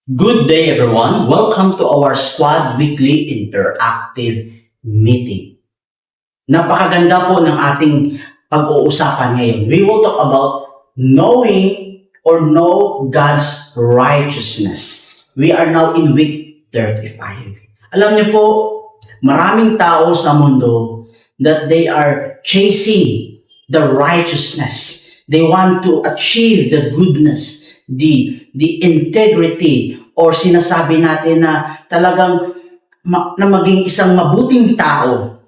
Good day, everyone. Welcome to our Squad Weekly Interactive Meeting. Napakaganda po ng ating pag-uusapan ngayon. We will talk about knowing or know God's righteousness. We are now in week 35. Alam niyo po, maraming tao sa mundo that they are chasing the righteousness. They want to achieve the goodness, the integrity, or sinasabi natin na talagang na maging isang mabuting tao.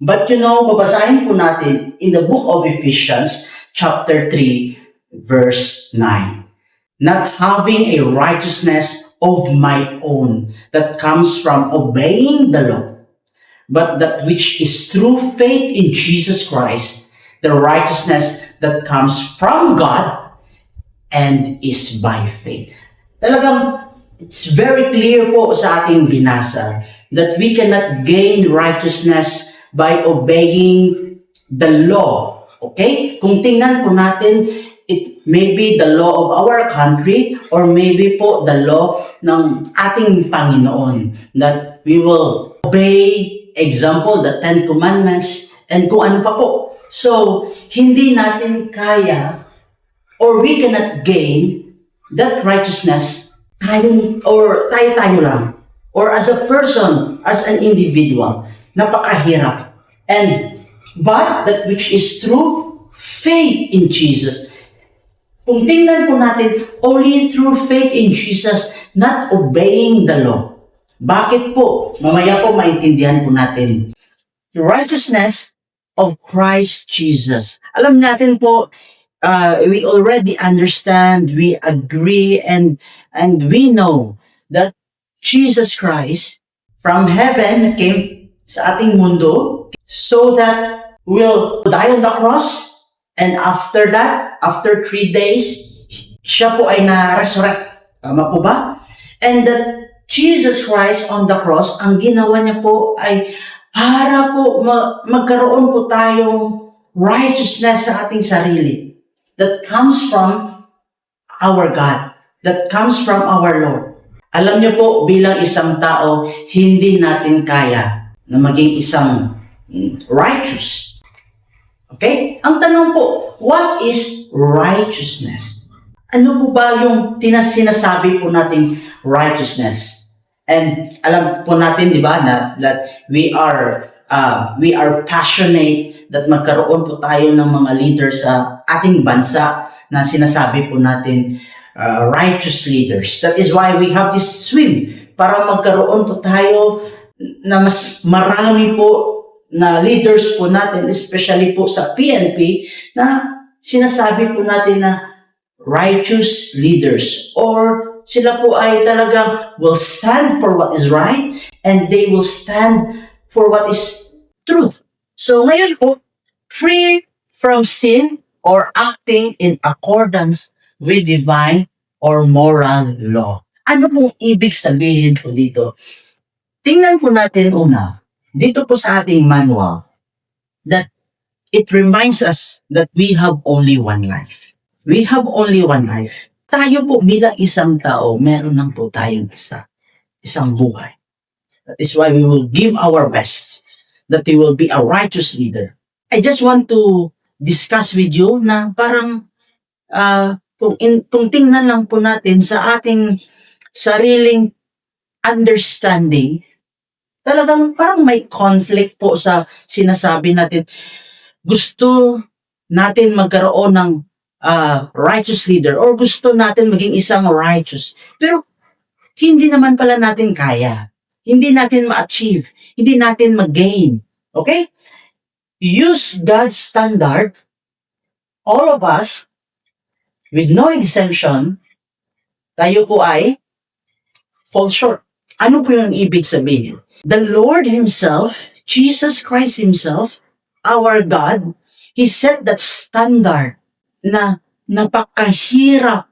But babasahin po natin in the book of Ephesians chapter 3 verse 9. Not having a righteousness of my own that comes from obeying the law, but that which is through faith in Jesus Christ, the righteousness that comes from God and is by faith. Talagang it's very clear po sa ating binasa that we cannot gain righteousness by obeying the law. Okay? Kung tingnan po natin, it may be the law of our country or maybe po the law ng ating Panginoon that we will obey, example, the Ten Commandments and kung ano pa po. So, hindi natin kaya or we cannot gain that righteousness tayo lang. Or as a person, as an individual, napakahirap. But that which is through faith in Jesus. Kung tingnan po natin, only through faith in Jesus, not obeying the law. Bakit po? Mamaya po maintindihan po natin. The righteousness of Christ Jesus. Alam natin po, we already understand, we agree, and we know that Jesus Christ from heaven came sa ating mundo so that we'll die on the cross, and after that, after 3 days, siya po ay na-resurrect. Tama po ba? And that Jesus Christ on the cross, ang ginawa niya po ay para po magkaroon po tayong righteousness sa ating sarili that comes from our God, that comes from our Lord. Alam niyo po, bilang isang tao, hindi natin kaya na maging isang righteous. Okay? Ang tanong po, what is righteousness? Ano po ba yung sinasabi po nating righteousness? And alam po natin, di ba, that we are passionate that magkaroon po tayo ng mga leaders sa ating bansa na sinasabi po natin righteous leaders. That is why we have this swim para magkaroon po tayo na mas marami po na leaders po natin, especially po sa PNP, na sinasabi po natin na righteous leaders, or sila po ay talagang will stand for what is right and they will stand for what is truth. So ngayon po, free from sin or acting in accordance with divine or moral law. Ano pong ibig sabihin po dito? Tingnan po natin una, dito po sa ating manual, that it reminds us that we have only one life. We have only one life. Tayo po bilang isang tao, meron lang po tayong isang buhay. That is why we will give our best, that we will be a righteous leader. I just want to discuss with you na parang kung tingnan lang po natin sa ating sariling understanding, talagang parang may conflict po sa sinasabi natin. Gusto natin magkaroon ng righteous leader or gusto natin maging isang righteous. Pero hindi naman pala natin kaya. Hindi natin ma-achieve. Hindi natin ma-gain. Okay? Use God's standard. All of us, with no exemption, tayo po ay fall short. Ano po yung ibig sabihin? The Lord Himself, Jesus Christ Himself, our God, He set that standard na napakahirap.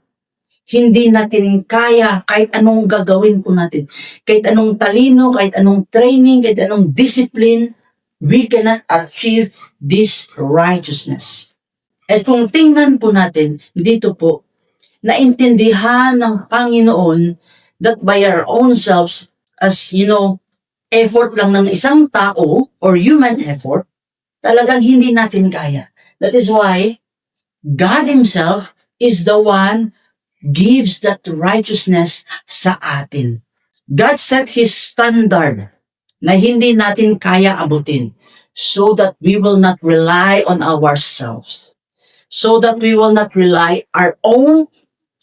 Hindi natin kaya kahit anong gagawin po natin. Kahit anong talino, kahit anong training, kahit anong discipline, we cannot achieve this righteousness. At kung tingnan po natin, dito po, naintindihan ng Panginoon that by our own selves, as effort lang ng isang tao or human effort, talagang hindi natin kaya. That is why God Himself is the one gives that righteousness sa atin. God set His standard na hindi natin kaya abutin so that we will not rely on ourselves. So that we will not rely our own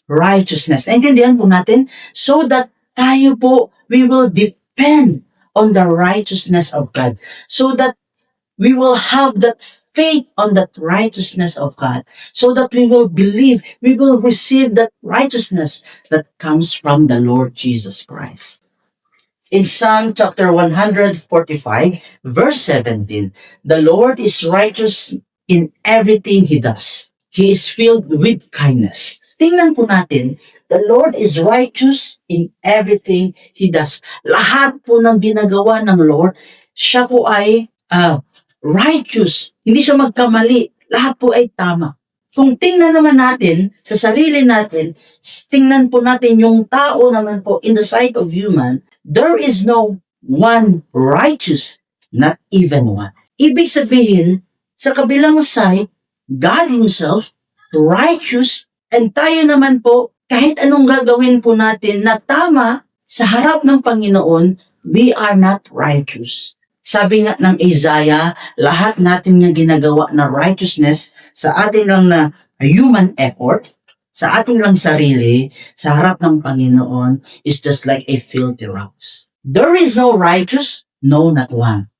righteousness. Naintindihan po natin? So that tayo po, we will depend on the righteousness of God. So that we will have that faith on that righteousness of God. So that we will believe, we will receive that righteousness that comes from the Lord Jesus Christ. In Psalm chapter 145, verse 17, the Lord is righteous in everything He does. He is filled with kindness. Tingnan po natin, the Lord is righteous in everything He does. Lahat po ng ginagawa ng Lord, siya po ay righteous. Hindi siya magkamali. Lahat po ay tama. Kung tingnan naman natin sa sarili natin, tingnan po natin yung tao naman po in the sight of human, there is no one righteous, not even one. Ibig sabihin, sa kabilang side, God Himself, righteous, and tayo naman po, kahit anong gagawin po natin na tama, sa harap ng Panginoon, we are not righteous. Sabi nga ng Isaiah, lahat natin nga ginagawa na righteousness sa atin lang na human effort, sa ating lang sarili, sa harap ng Panginoon, is just like a filthy rocks. There is no righteous, no, not one.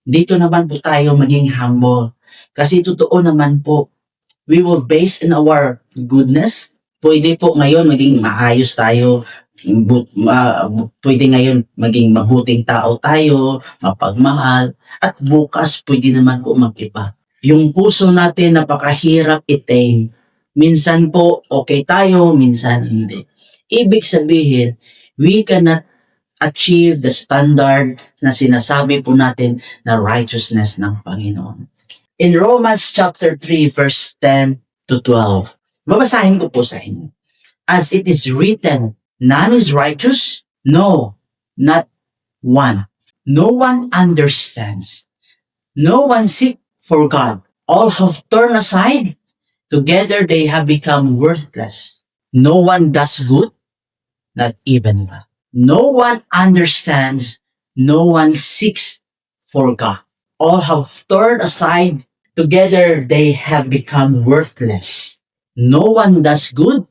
Dito naman po tayo maging humble. Kasi totoo naman po, we will base in our goodness. Pwede po ngayon maging maayos tayo, pwede ngayon maging mabuting tao tayo, mapagmahal, at bukas pwede naman po mag-iba. Yung puso natin napakahirap i-tame. Minsan po okay tayo, minsan hindi. Ibig sabihin, we cannot achieve the standard na sinasabi po natin na righteousness ng Panginoon. In Romans chapter 3 verse 10 to 12, babasahin ko po sa inyo. As it is written, none is righteous, no, not one. No one understands. No one seek for God. All have turned aside. Together they have become worthless. No one does good, not even one. No one understands. No one seeks for God. All have turned aside. Together they have become worthless. No one does good,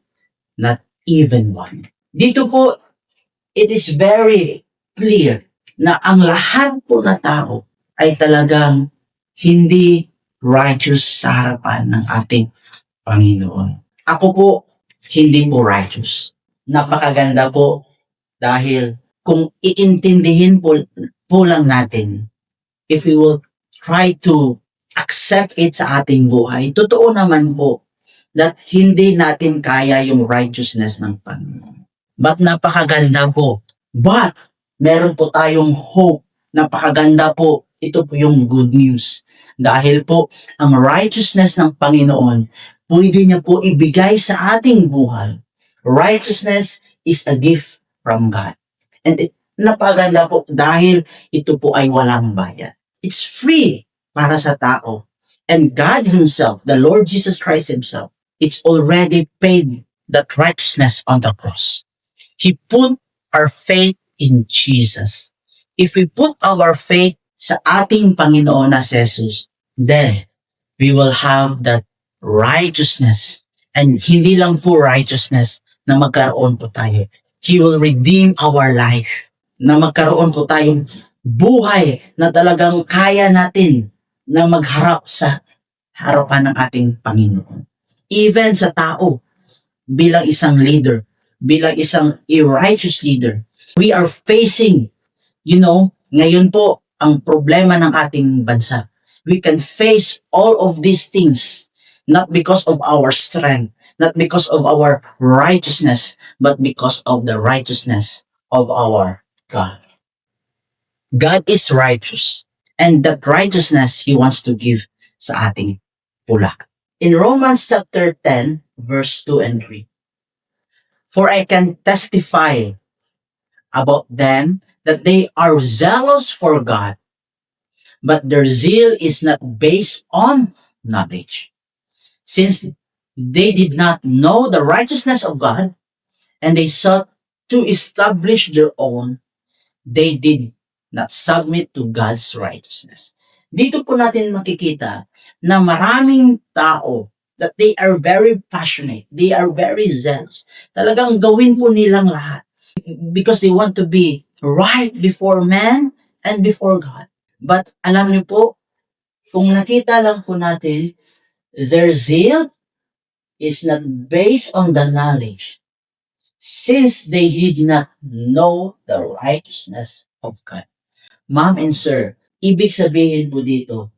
not even one. Dito po, it is very clear na ang lahat po na tao ay talagang hindi righteous sa harapan ng ating Panginoon. Ako po, hindi po righteous. Napakaganda po dahil kung iintindihin po lang natin, if we will try to accept it sa ating buhay, totoo naman po that hindi natin kaya yung righteousness ng Panginoon. But napakaganda po. But meron po tayong hope. Napakaganda po. Ito po yung good news. Dahil po, ang righteousness ng Panginoon, pwede niya po ibigay sa ating buhay. Righteousness is a gift from God. And napakaganda po dahil ito po ay walang bayad. It's free para sa tao. And God Himself, the Lord Jesus Christ Himself, it's already paid that righteousness on the cross. He put our faith in Jesus. If we put our faith sa ating Panginoon na Jesus, then we will have that righteousness. And hindi lang po righteousness na magkaroon po tayo. He will redeem our life. Na magkaroon po tayong buhay na talagang kaya natin na magharap sa harapan ng ating Panginoon. Even sa tao, bilang isang leader, bilang isang righteous leader, we are facing, ngayon po, ang problema ng ating bansa. We can face all of these things, not because of our strength, not because of our righteousness, but because of the righteousness of our God. God is righteous. And that righteousness He wants to give sa ating pula. In Romans chapter 10, verse 2 and 3. For I can testify about them that they are zealous for God, but their zeal is not based on knowledge. Since they did not know the righteousness of God and they sought to establish their own, they did not submit to God's righteousness. Dito po natin makikita na maraming tao that they are very passionate, they are very zealous. Talagang gawin po nilang lahat because they want to be right before man and before God. But alam niyo po, kung nakita lang po natin, their zeal is not based on the knowledge, since they did not know the righteousness of God. Ma'am and sir, ibig sabihin po dito,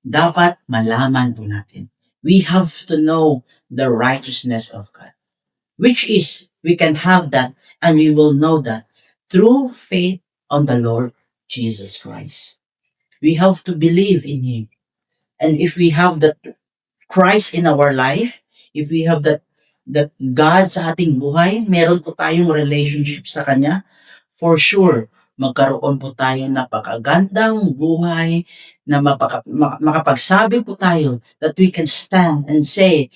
dapat malaman po natin. We have to know the righteousness of God. Which is, we can have that and we will know that through faith on the Lord Jesus Christ. We have to believe in Him. And if we have that Christ in our life, if we have that God sa ating buhay, meron po tayong relationship sa Kanya, for sure, magkaroon po tayo napakagandang buhay na makapagsabi po tayo that we can stand and say,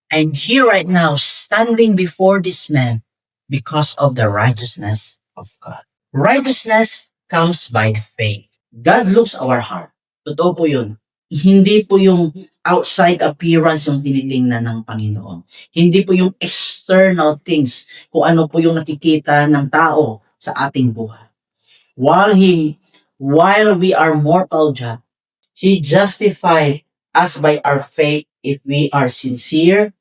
I'm here right now standing before this man because of the righteousness of God. Righteousness comes by faith. God looks our heart. Totoo po yun. Hindi po yung outside appearance yung tinitingnan ng Panginoon. Hindi po yung external things, kung ano po yung nakikita ng tao sa ating buhay. While we are mortal just, He justified us by our faith if we are sincere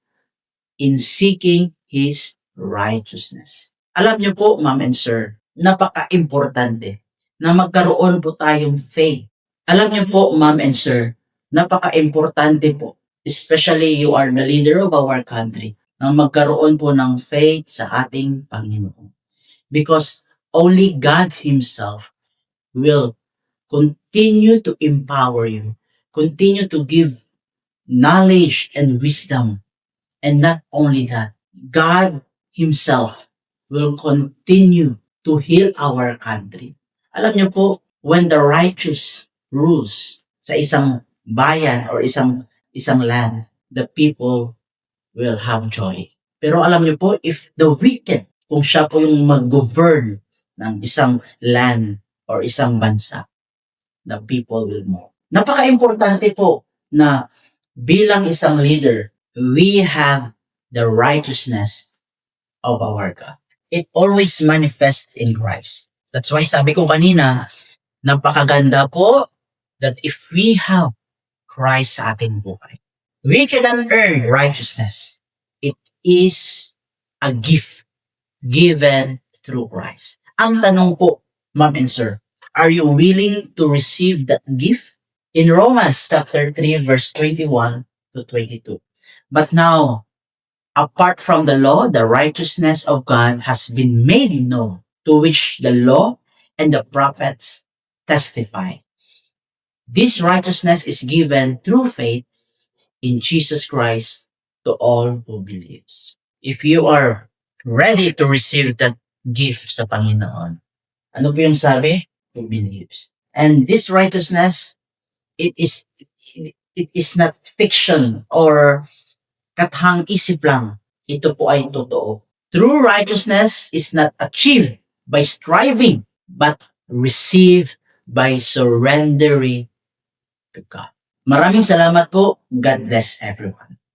in seeking His righteousness. Alam niyo po, ma'am and sir, napaka-importante na magkaroon po tayong faith. Alam niyo po, ma'am and sir, napaka-importante po, especially you are the leader of our country, na magkaroon po ng faith sa ating Panginoon. Because only God Himself will continue to empower you, continue to give knowledge and wisdom. And not only that, God Himself will continue to heal our country. Alam niyo po, when the righteous rules sa isang bayan or isang land, the people will have joy. Pero alam niyo po, if the wicked, kung siya po yung mag-govern ng isang land or isang bansa, the people will mourn. Napaka-importante po na bilang isang leader, we have the righteousness of our God. It always manifests in Christ. That's why sabi ko kanina, napakaganda po that if we have Christ sa ating buhay, we cannot earn righteousness. It is a gift given through Christ. Ang tanong po, ma'am and sir, are you willing to receive that gift? In Romans chapter 3 verse 21 to 22. But now, apart from the law, the righteousness of God has been made known, to which the law and the prophets testify. This righteousness is given through faith in Jesus Christ to all who believes. If you are ready to receive that gift sa Panginoon, ano po yung sabi? Who believes. And this righteousness, it is not fiction or kathang isip lang. Ito po ay totoo. True righteousness is not achieved by striving, but received by surrendering to God. Maraming salamat po. God bless everyone.